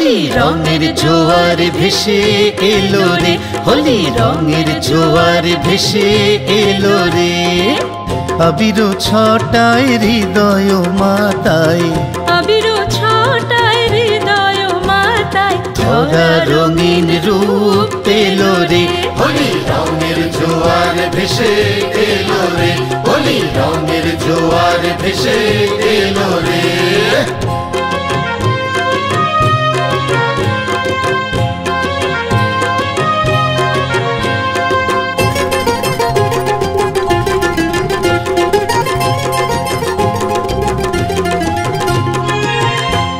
হোলি রঙের জোয়ার ভেসে এলো রে, হোলি রঙের জোয়ার ভেসে এলো রে। আবির ছটায় হৃদয় মাতায়, আবির ছটায় হৃদয় মাতায়, ধরা রঙিন রূপ পেলো রে, হোলি রঙের জোয়ার ভেসে এলো রে, হোলি রঙের জোয়ার ভেসে এলো রে।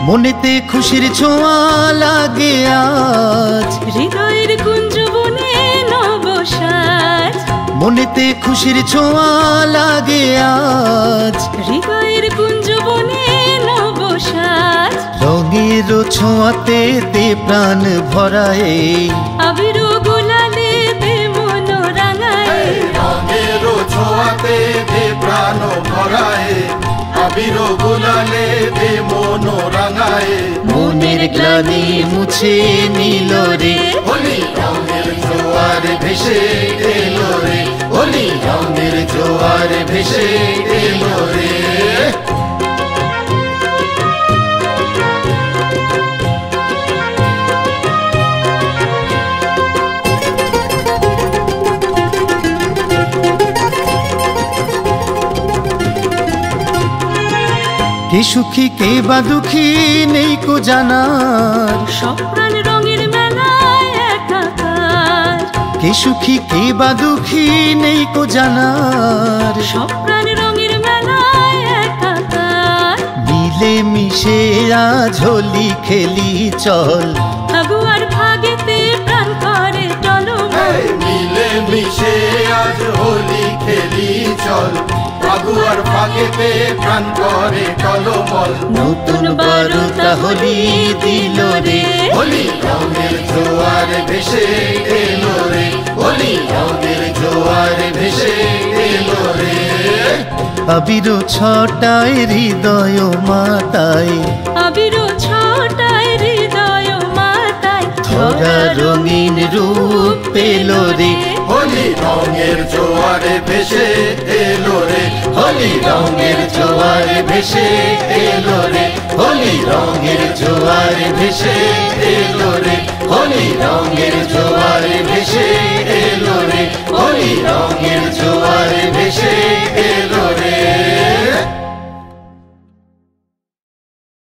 মনেতে খুশির ছোঁয়া লাগে আজ, হৃদয়ের কুঞ্জবনে নবসাজ। মনেতে খুশির ছোঁয়া লাগে আজ, হৃদয়ের কুঞ্জবনে নবসাজ। রঙের ছোঁয়াতে দে প্রাণ ভরায়, আবির গুলালে দে মন রাঙায়, রঙের ছোঁয়াতে দে প্রাণ ভরায়, আবির গুলালে দে মন রাঙায়। মনের গ্লানি মুছে নিল রে, হোলি রঙের জোয়ার ভেসে এলো রে, হোলি রঙের জোয়ার ভেসে এলো রে। কে সুখী কে বা দুঃখী নেই কো জানার, সব প্রাণ রঙের মেলায় একাকার। কে সুখী কে বা দুঃখী নেই কো জানার, সব প্রাণ রঙের মেলায় একাকার। মিলে মিশে আজ হোলি খেলি চল, ফাগুয়ার ভাগেতে প্রাণ করে টলমল। মিলে মিশে আজ হোলি খেলি চল, ফাগুয়ার ফাঁকেতে প্রাণ করে টলমল। নতুন বারুতা হোলি দিল রে, হোলি রঙের জোয়ার ভেসে এলো রে, হোলি রঙের জোয়ার ভেসে এলো রে। আবির ছটায় হৃদয় মাতায়, আবির ছটায় হৃদয় মাতায়, ধরা রঙিন রূপ পেলো রে, হোলি রঙের জোয়ারে ভেসে এলো রে, হোলি রঙের জোয়ারে ভেসে এলো রে, হোলি রঙের জোয়ারে ভেসে এলো রে, হোলি রঙের জোয়ারে ভেসে